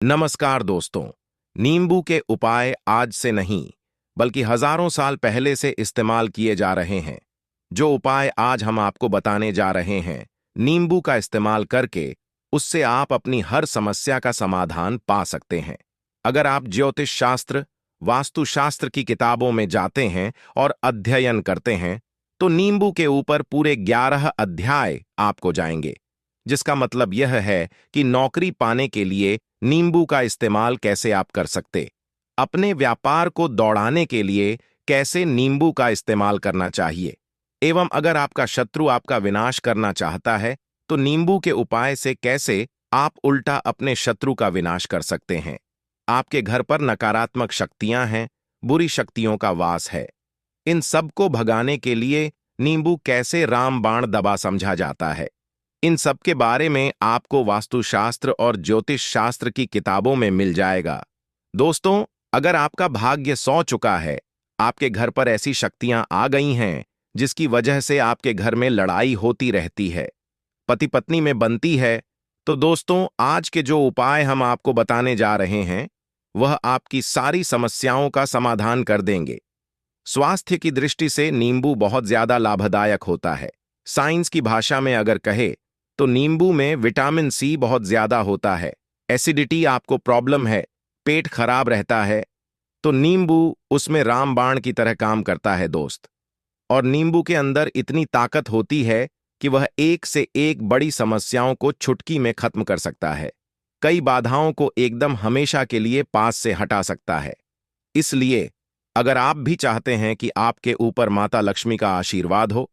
नमस्कार दोस्तों। नींबू के उपाय आज से नहीं बल्कि हजारों साल पहले से इस्तेमाल किए जा रहे हैं। जो उपाय आज हम आपको बताने जा रहे हैं, नींबू का इस्तेमाल करके उससे आप अपनी हर समस्या का समाधान पा सकते हैं। अगर आप ज्योतिष शास्त्र, वास्तुशास्त्र की किताबों में जाते हैं और अध्ययन करते हैं, तो नींबू के ऊपर पूरे 11 अध्याय आपको जाएंगे, जिसका मतलब यह है कि नौकरी पाने के लिए नींबू का इस्तेमाल कैसे आप कर सकते, अपने व्यापार को दौड़ाने के लिए कैसे नींबू का इस्तेमाल करना चाहिए, एवं अगर आपका शत्रु आपका विनाश करना चाहता है तो नींबू के उपाय से कैसे आप उल्टा अपने शत्रु का विनाश कर सकते हैं। आपके घर पर नकारात्मक शक्तियां हैं, बुरी शक्तियों का वास है, इन सबको भगाने के लिए नींबू कैसे रामबाण दवा समझा जाता है, इन सब के बारे में आपको वास्तुशास्त्र और ज्योतिष शास्त्र की किताबों में मिल जाएगा। दोस्तों, अगर आपका भाग्य सौ चुका है, आपके घर पर ऐसी शक्तियां आ गई हैं जिसकी वजह से आपके घर में लड़ाई होती रहती है, पति पत्नी में बनती है, तो दोस्तों आज के जो उपाय हम आपको बताने जा रहे हैं वह आपकी सारी समस्याओं का समाधान कर देंगे। स्वास्थ्य की दृष्टि से नींबू बहुत ज्यादा लाभदायक होता है। साइंस की भाषा में अगर कहे तो नींबू में विटामिन सी बहुत ज्यादा होता है। एसिडिटी आपको प्रॉब्लम है, पेट खराब रहता है, तो नींबू उसमें रामबाण की तरह काम करता है दोस्त। और नींबू के अंदर इतनी ताकत होती है कि वह एक से एक बड़ी समस्याओं को चुटकी में खत्म कर सकता है, कई बाधाओं को एकदम हमेशा के लिए पास से हटा सकता है। इसलिए अगर आप भी चाहते हैं कि आपके ऊपर माता लक्ष्मी का आशीर्वाद हो,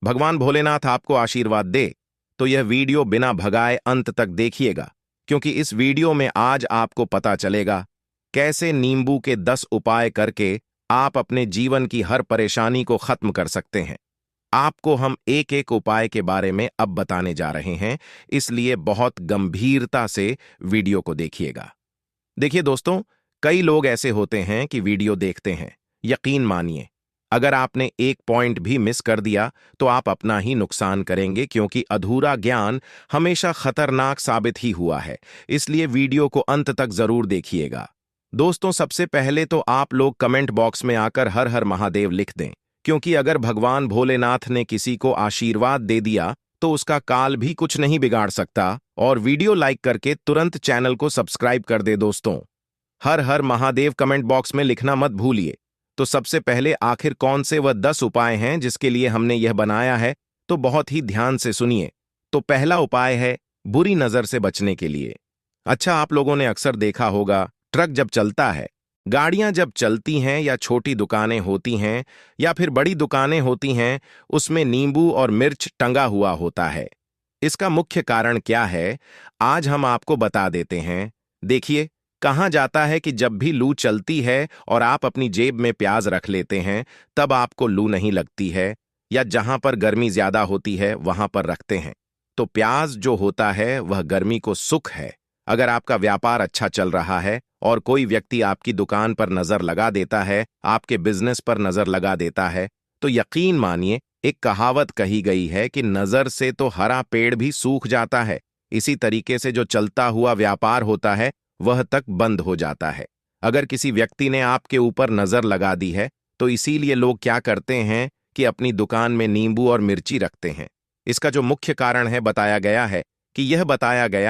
भगवान भोलेनाथ आपको आशीर्वाद दे, तो यह वीडियो बिना भगाए अंत तक देखिएगा, क्योंकि इस वीडियो में आज आपको पता चलेगा कैसे नींबू के 10 उपाय करके आप अपने जीवन की हर परेशानी को खत्म कर सकते हैं। आपको हम एक एक उपाय के बारे में अब बताने जा रहे हैं, इसलिए बहुत गंभीरता से वीडियो को देखिएगा। देखिए दोस्तों, कई लोग ऐसे होते हैं कि वीडियो देखते हैं, यकीन मानिए अगर आपने एक पॉइंट भी मिस कर दिया तो आप अपना ही नुकसान करेंगे, क्योंकि अधूरा ज्ञान हमेशा खतरनाक साबित ही हुआ है। इसलिए वीडियो को अंत तक जरूर देखिएगा। दोस्तों, सबसे पहले तो आप लोग कमेंट बॉक्स में आकर हर हर महादेव लिख दें, क्योंकि अगर भगवान भोलेनाथ ने किसी को आशीर्वाद दे दिया तो उसका काल भी कुछ नहीं बिगाड़ सकता। और वीडियो लाइक करके तुरंत चैनल को सब्सक्राइब कर दे दोस्तों। हर हर महादेव कमेंट बॉक्स में लिखना मत भूलिए। तो सबसे पहले आखिर कौन से वह 10 उपाय हैं जिसके लिए हमने यह बनाया है, तो बहुत ही ध्यान से सुनिए। तो पहला उपाय है बुरी नजर से बचने के लिए। अच्छा, आप लोगों ने अक्सर देखा होगा, ट्रक जब चलता है, गाड़ियां जब चलती हैं, या छोटी दुकानें होती हैं या फिर बड़ी दुकानें होती हैं, उसमें नींबू और मिर्च टंगा हुआ होता है। इसका मुख्य कारण क्या है, आज हम आपको बता देते हैं। देखिए, कहा जाता है कि जब भी लू चलती है और आप अपनी जेब में प्याज रख लेते हैं, तब आपको लू नहीं लगती है, या जहां पर गर्मी ज्यादा होती है वहां पर रखते हैं। तो प्याज जो होता है वह गर्मी को सुख है। अगर आपका व्यापार अच्छा चल रहा है और कोई व्यक्ति आपकी दुकान पर नजर लगा देता है, आपके बिजनेस पर नजर लगा देता है, तो यकीन मानिए, एक कहावत कही गई है कि नजर से तो हरा पेड़ भी सूख जाता है, इसी तरीके से जो चलता हुआ व्यापार होता है वह तक बंद हो जाता है। अगर किसी व्यक्ति ने आपके ऊपर नजर लगा दी है, तो इसीलिए लोग क्या करते हैं कि अपनी दुकान में नींबू और मिर्ची रखते हैं। इसका जो मुख्य कारण है बताया गया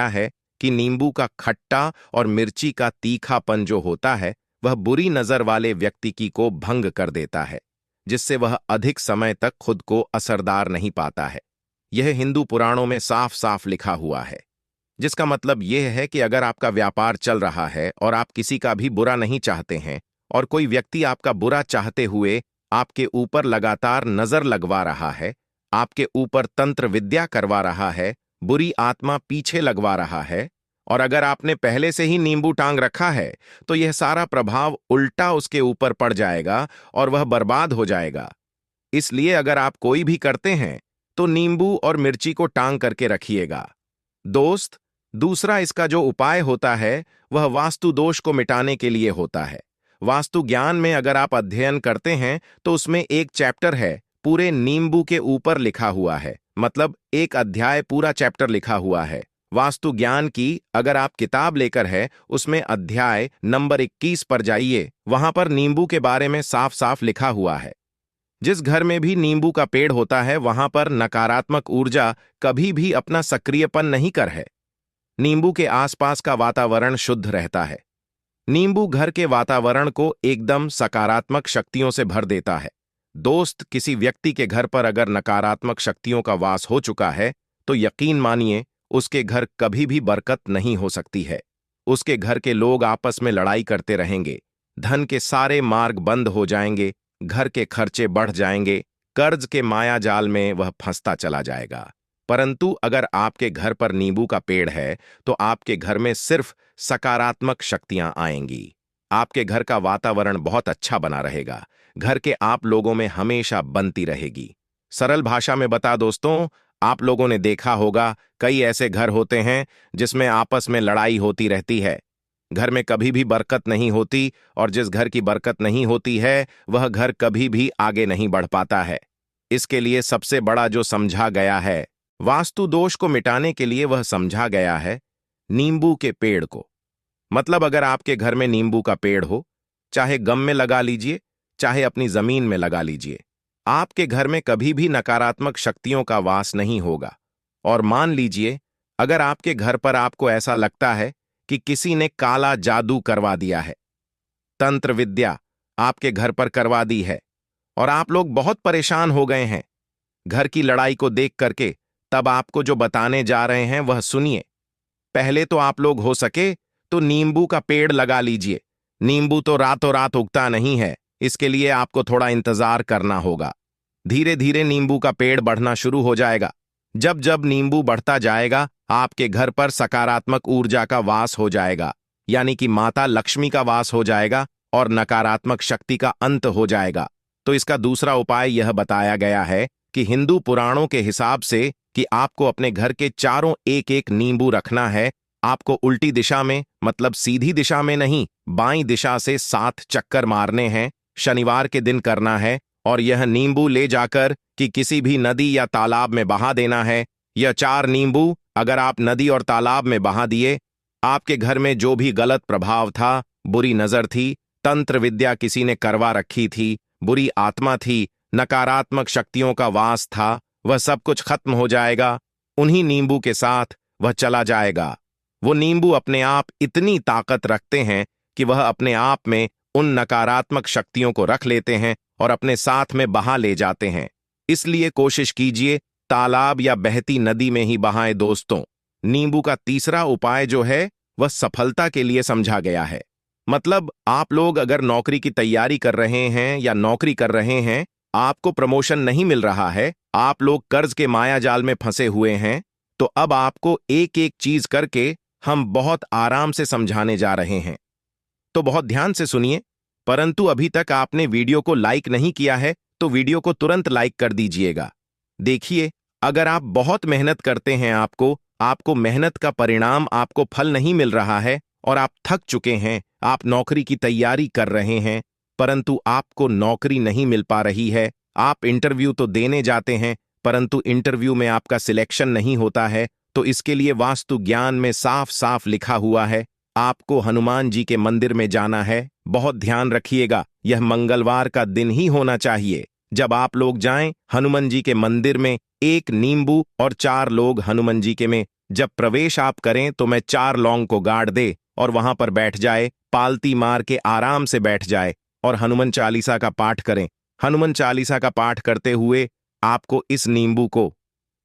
है कि नींबू का खट्टा और मिर्ची का तीखापन जो होता है वह बुरी नजर वाले व्यक्ति की को भंग कर देता है, जिससे वह अधिक समय तक खुद को असरदार नहीं पाता है। यह हिंदू पुराणों में साफ साफ लिखा हुआ है, जिसका मतलब यह है कि अगर आपका व्यापार चल रहा है और आप किसी का भी बुरा नहीं चाहते हैं, और कोई व्यक्ति आपका बुरा चाहते हुए आपके ऊपर लगातार नजर लगवा रहा है, आपके ऊपर तंत्र विद्या करवा रहा है, बुरी आत्मा पीछे लगवा रहा है, और अगर आपने पहले से ही नींबू टांग रखा है, तो यह सारा प्रभाव उल्टा उसके ऊपर पड़ जाएगा और वह बर्बाद हो जाएगा। इसलिए अगर आप कोई भी करते हैं तो नींबू और मिर्ची को टांग करके रखिएगा दोस्त। दूसरा इसका जो उपाय होता है वह वास्तु दोष को मिटाने के लिए होता है। वास्तु ज्ञान में अगर आप अध्ययन करते हैं तो उसमें एक चैप्टर है पूरे नींबू के ऊपर लिखा हुआ है, मतलब एक अध्याय पूरा चैप्टर लिखा हुआ है, वास्तु ज्ञान की अगर आप किताब लेकर है, उसमें अध्याय नंबर 21 पर जाइए। वहां पर नींबू के बारे में साफ साफ लिखा हुआ है। जिस घर में भी नींबू का पेड़ होता है, वहां पर नकारात्मक ऊर्जा कभी भी अपना सक्रियपन नहीं कर है। नींबू के आसपास का वातावरण शुद्ध रहता है। नींबू घर के वातावरण को एकदम सकारात्मक शक्तियों से भर देता है। दोस्त, किसी व्यक्ति के घर पर अगर नकारात्मक शक्तियों का वास हो चुका है, तो यकीन मानिए उसके घर कभी भी बरकत नहीं हो सकती है। उसके घर के लोग आपस में लड़ाई करते रहेंगे, धन के सारे मार्ग बंद हो जाएंगे, घर के खर्चे बढ़ जाएंगे, कर्ज के माया जाल में वह फंसता चला जाएगा। परंतु अगर आपके घर पर नींबू का पेड़ है, तो आपके घर में सिर्फ सकारात्मक शक्तियां आएंगी। आपके घर का वातावरण बहुत अच्छा बना रहेगा। घर के आप लोगों में हमेशा बनती रहेगी। सरल भाषा में बता दोस्तों, आप लोगों ने देखा होगा कई ऐसे घर होते हैं जिसमें आपस में लड़ाई होती रहती है। घर में कभी भी बरकत नहीं होती, और जिस घर की बरकत नहीं होती है, वह घर कभी भी आगे नहीं बढ़ पाता है। इसके लिए सबसे बड़ा जो समझा गया है, वास्तु दोष को मिटाने के लिए वह समझा गया है नींबू के पेड़ को। मतलब अगर आपके घर में नींबू का पेड़ हो, चाहे गम में लगा लीजिए, चाहे अपनी जमीन में लगा लीजिए, आपके घर में कभी भी नकारात्मक शक्तियों का वास नहीं होगा। और मान लीजिए अगर आपके घर पर आपको ऐसा लगता है कि किसी ने काला जादू करवा दिया है, तंत्र विद्या आपके घर पर करवा दी है, और आप लोग बहुत परेशान हो गए हैं घर की लड़ाई को देख करके, तब आपको जो बताने जा रहे हैं वह सुनिए। पहले तो आप लोग हो सके तो नींबू का पेड़ लगा लीजिए। नींबू तो रातों रात उगता नहीं है, इसके लिए आपको थोड़ा इंतजार करना होगा। धीरे धीरे नींबू का पेड़ बढ़ना शुरू हो जाएगा। जब जब नींबू बढ़ता जाएगा, आपके घर पर सकारात्मक ऊर्जा का वास हो जाएगा, यानी कि माता लक्ष्मी का वास हो जाएगा और नकारात्मक शक्ति का अंत हो जाएगा। तो इसका दूसरा उपाय यह बताया गया है कि हिंदू पुराणों के हिसाब से कि आपको अपने घर के चारों एक एक नींबू रखना है। आपको उल्टी दिशा में, मतलब सीधी दिशा में नहीं, बाईं दिशा से 7 चक्कर मारने हैं। शनिवार के दिन करना है, और यह नींबू ले जाकर कि किसी भी नदी या तालाब में बहा देना है। यह 4 नींबू अगर आप नदी और तालाब में बहा दिए, आपके घर में जो भी गलत प्रभाव था, बुरी नजर थी, तंत्र विद्या किसी ने करवा रखी थी, बुरी आत्मा थी, नकारात्मक शक्तियों का वास था, वह सब कुछ खत्म हो जाएगा। उन्हीं नींबू के साथ वह चला जाएगा। वो नींबू अपने आप इतनी ताकत रखते हैं कि वह अपने आप में उन नकारात्मक शक्तियों को रख लेते हैं और अपने साथ में बहा ले जाते हैं। इसलिए कोशिश कीजिए तालाब या बहती नदी में ही बहाएं दोस्तों। नींबू का तीसरा उपाय जो है वह सफलता के लिए समझा गया है। मतलब आप लोग अगर नौकरी की तैयारी कर रहे हैं या नौकरी कर रहे हैं, आपको प्रमोशन नहीं मिल रहा है, आप लोग कर्ज के माया जाल में फंसे हुए हैं, तो अब आपको एक एक चीज करके हम बहुत आराम से समझाने जा रहे हैं। तो बहुत ध्यान से सुनिए। परंतु अभी तक आपने वीडियो को लाइक नहीं किया है, तो वीडियो को तुरंत लाइक कर दीजिएगा। देखिए, अगर आप बहुत मेहनत करते हैं, आपको मेहनत का परिणाम, आपको फल नहीं मिल रहा है और आप थक चुके हैं, आप नौकरी की तैयारी कर रहे हैं, परंतु आपको नौकरी नहीं मिल पा रही है, आप इंटरव्यू तो देने जाते हैं, परंतु इंटरव्यू में आपका सिलेक्शन नहीं होता है, तो इसके लिए वास्तु ज्ञान में साफ साफ लिखा हुआ है, आपको हनुमान जी के मंदिर में जाना है। बहुत ध्यान रखिएगा, यह मंगलवार का दिन ही होना चाहिए। जब आप लोग जाएं हनुमान जी के मंदिर में, 1 नींबू और 4 लोग हनुमान जी के में जब प्रवेश आप करें, तो मैं 4 लौंग को गाड़ दे और वहां पर बैठ जाए, पालती मार के आराम से बैठ जाए और हनुमान चालीसा का पाठ करें। हनुमान चालीसा का पाठ करते हुए आपको इस नींबू को,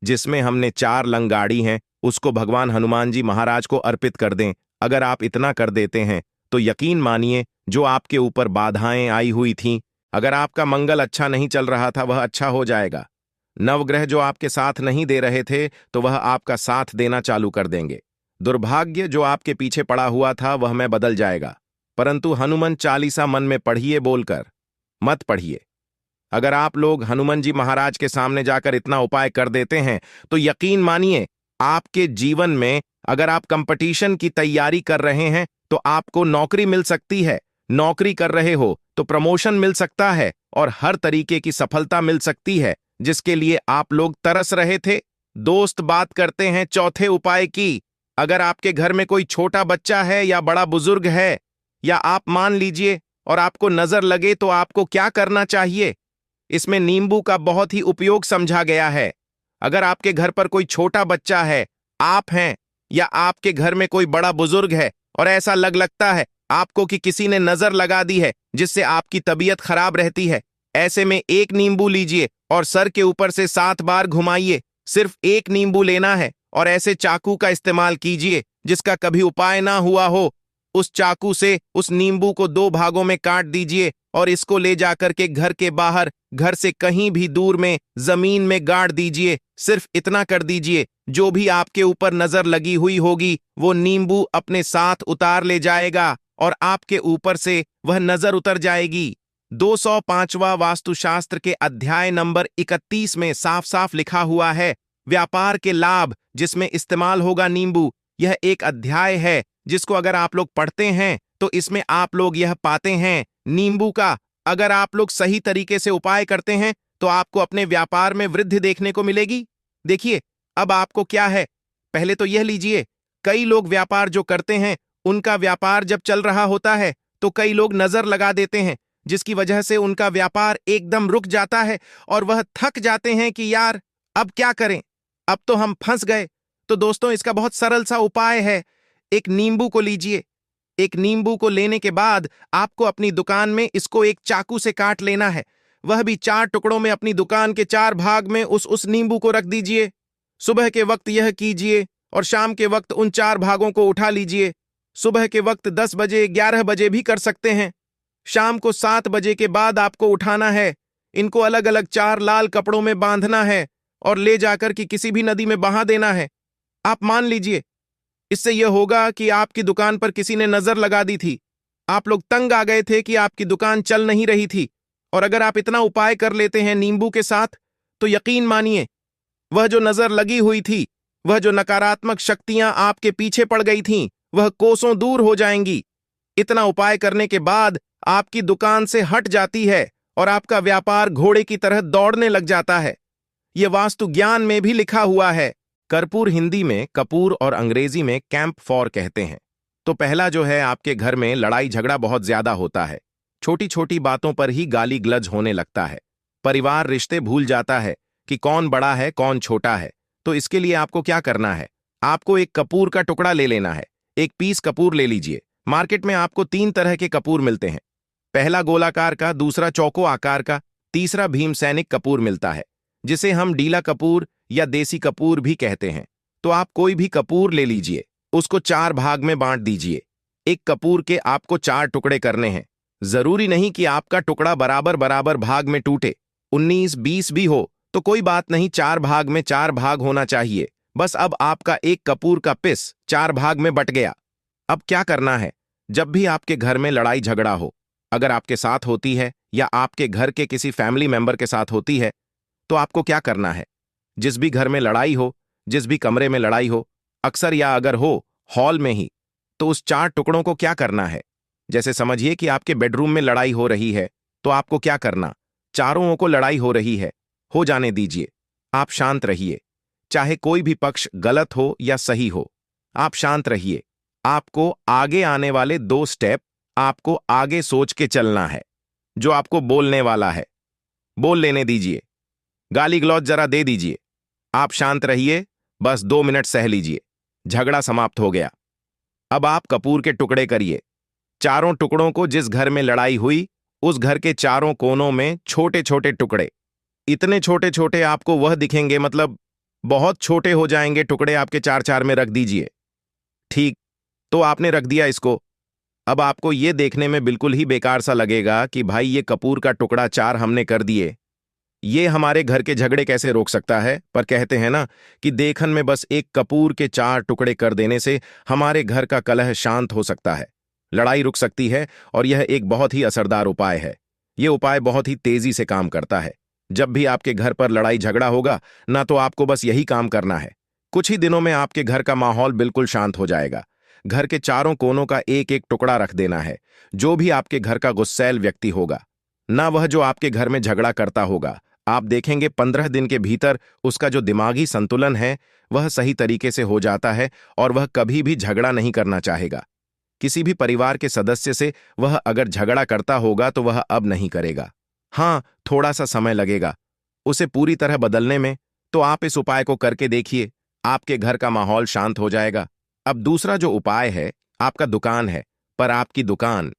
जिसमें हमने 4 लंग गाड़ी हैं, उसको भगवान हनुमान जी महाराज को अर्पित कर दें। अगर आप इतना कर देते हैं तो यकीन मानिए जो आपके ऊपर बाधाएं आई हुई थीं, अगर आपका मंगल अच्छा नहीं चल रहा था, वह अच्छा हो जाएगा। नवग्रह जो आपके साथ नहीं दे रहे थे, तो वह आपका साथ देना चालू कर देंगे। दुर्भाग्य जो आपके पीछे पड़ा हुआ था, वह में बदल जाएगा। परंतु हनुमान चालीसा मन में पढ़िए बोलकर मत पढ़िए। अगर आप लोग हनुमान जी महाराज के सामने जाकर इतना उपाय कर देते हैं, तो यकीन मानिए आपके जीवन में, अगर आप कंपटीशन की तैयारी कर रहे हैं, तो आपको नौकरी मिल सकती है। नौकरी कर रहे हो तो प्रमोशन मिल सकता है और हर तरीके की सफलता मिल सकती है, जिसके लिए आप लोग तरस रहे थे। दोस्त, बात करते हैं चौथे उपाय की। अगर आपके घर में कोई छोटा बच्चा है या बड़ा बुजुर्ग है, या आप मान लीजिए और आपको नजर लगे, तो आपको क्या करना चाहिए? इसमें नींबू का बहुत ही उपयोग समझा गया है। अगर आपके घर पर कोई छोटा बच्चा है, आप हैं, या आपके घर में कोई बड़ा बुजुर्ग है और ऐसा लगता है आपको कि किसी ने नजर लगा दी है जिससे आपकी तबीयत खराब रहती है, ऐसे में एक नींबू लीजिए और सर के ऊपर से 7 बार घुमाइए। सिर्फ एक नींबू लेना है और ऐसे चाकू का इस्तेमाल कीजिए जिसका कभी उपाय ना हुआ हो। उस चाकू से उस नींबू को 2 भागों में काट दीजिए और इसको ले जाकर के घर के बाहर, घर से कहीं भी दूर में जमीन में गाड़ दीजिए। सिर्फ इतना कर दीजिए, जो भी आपके ऊपर नजर लगी हुई होगी वो नींबू अपने साथ उतार ले जाएगा और आपके ऊपर से वह नजर उतर जाएगी। 205वां वास्तुशास्त्र के अध्याय नंबर 31 में साफ साफ लिखा हुआ है, व्यापार के लाभ जिसमें इस्तेमाल होगा नींबू। यह एक अध्याय है जिसको अगर आप लोग पढ़ते हैं तो इसमें आप लोग यह पाते हैं, नींबू का अगर आप लोग सही तरीके से उपाय करते हैं तो आपको अपने व्यापार में वृद्धि देखने को मिलेगी। देखिए, अब आपको क्या है, पहले तो यह लीजिए, कई लोग व्यापार जो करते हैं उनका व्यापार जब चल रहा होता है तो कई लोग नजर लगा देते हैं, जिसकी वजह से उनका व्यापार एकदम रुक जाता है और वह थक जाते हैं कि यार अब क्या करें, अब तो हम फंस गए। तो दोस्तों, इसका बहुत सरल सा उपाय है। एक नींबू को लीजिए। एक नींबू को लेने के बाद आपको अपनी दुकान में इसको एक चाकू से काट लेना है, वह भी 4 टुकड़ों में। अपनी दुकान के 4 भाग में उस नींबू को रख दीजिए। सुबह के वक्त यह कीजिए और शाम के वक्त उन 4 भागों को उठा लीजिए। सुबह के वक्त 10 बजे, 11 बजे भी कर सकते हैं। शाम को 7 बजे के बाद आपको उठाना है। इनको अलग अलग 4 लाल कपड़ों में बांधना है और ले जाकर के किसी भी नदी में बहा देना है। आप मान लीजिए, इससे यह होगा कि आपकी दुकान पर किसी ने नजर लगा दी थी, आप लोग तंग आ गए थे कि आपकी दुकान चल नहीं रही थी, और अगर आप इतना उपाय कर लेते हैं नींबू के साथ तो यकीन मानिए, वह जो नजर लगी हुई थी, वह जो नकारात्मक शक्तियां आपके पीछे पड़ गई थीं, वह कोसों दूर हो जाएंगी। इतना उपाय करने के बाद आपकी दुकान से हट जाती है और आपका व्यापार घोड़े की तरह दौड़ने लग जाता है। यह वास्तु ज्ञान में भी लिखा हुआ है। कर्पूर हिंदी में कपूर और अंग्रेजी में कैंप फॉर कहते हैं। तो पहला जो है, आपके घर में लड़ाई झगड़ा बहुत ज्यादा होता है, छोटी छोटी बातों पर ही गाली गलौज होने लगता है, परिवार रिश्ते भूल जाता है कि कौन बड़ा है कौन छोटा है। तो इसके लिए आपको क्या करना है, आपको एक कपूर का टुकड़ा ले लेना है। एक पीस कपूर ले लीजिए। मार्केट में आपको 3 तरह के कपूर मिलते हैं, पहला गोलाकार का, दूसरा चौको आकार का, तीसरा भीमसैनिक कपूर मिलता है, जिसे हम डीला कपूर या देसी कपूर भी कहते हैं। तो आप कोई भी कपूर ले लीजिए, उसको 4 भाग में बांट दीजिए। एक कपूर के आपको 4 टुकड़े करने हैं। जरूरी नहीं कि आपका टुकड़ा बराबर बराबर भाग में टूटे, 19-20 भी हो तो कोई बात नहीं, 4 भाग में 4 भाग होना चाहिए। बस अब आपका एक कपूर का पिस 4 भाग में बट गया। अब क्या करना है, जब भी आपके घर में लड़ाई झगड़ा हो, अगर आपके साथ होती है या आपके घर के किसी फैमिली मेंबर के साथ होती है, तो आपको क्या करना है, जिस भी घर में लड़ाई हो, जिस भी कमरे में लड़ाई हो, अक्सर या अगर हो हॉल में ही, तो उस 4 टुकड़ों को क्या करना है, जैसे समझिए कि आपके बेडरूम में लड़ाई हो रही है, तो आपको क्या करना, चारों को लड़ाई हो रही है, हो जाने दीजिए, आप शांत रहिए। चाहे कोई भी पक्ष गलत हो या सही हो, आप शांत रहिए। आपको आगे आने वाले 2 स्टेप आपको आगे सोच के चलना है। जो आपको बोलने वाला है बोल लेने दीजिए, गाली गलौज जरा दे दीजिए, आप शांत रहिए, बस 2 मिनट सह लीजिए, झगड़ा समाप्त हो गया। अब आप कपूर के टुकड़े करिए। चारों टुकड़ों को जिस घर में लड़ाई हुई उस घर के चारों कोनों में छोटे छोटे टुकड़े, इतने छोटे छोटे आपको वह दिखेंगे, मतलब बहुत छोटे हो जाएंगे टुकड़े, आपके 4-4 में रख दीजिए। ठीक, तो आपने रख दिया इसको। अब आपको यह देखने में बिल्कुल ही बेकार सा लगेगा कि भाई ये कपूर का टुकड़ा 4 हमने कर दिए, ये हमारे घर के झगड़े कैसे रोक सकता है। पर कहते हैं ना कि देखन में बस एक कपूर के 4 टुकड़े कर देने से हमारे घर का कलह शांत हो सकता है, लड़ाई रुक सकती है, और यह एक बहुत ही असरदार उपाय है। यह उपाय बहुत ही तेजी से काम करता है। जब भी आपके घर पर लड़ाई झगड़ा होगा ना, तो आपको बस यही काम करना है। कुछ ही दिनों में आपके घर का माहौल बिल्कुल शांत हो जाएगा। घर के चारों कोनों का एक एक टुकड़ा रख देना है। जो भी आपके घर का गुस्सैल व्यक्ति होगा, ना वह जो आपके घर में झगड़ा करता होगा, आप देखेंगे 15 दिन के भीतर उसका जो दिमागी संतुलन है वह सही तरीके से हो जाता है और वह कभी भी झगड़ा नहीं करना चाहेगा। किसी भी परिवार के सदस्य से वह अगर झगड़ा करता होगा तो वह अब नहीं करेगा। हाँ, थोड़ा सा समय लगेगा उसे पूरी तरह बदलने में, तो आप इस उपाय को करके देखिए, आपके घर का माहौल शांत हो जाएगा। अब दूसरा जो उपाय है, आपका दुकान है, पर आपकी दुकान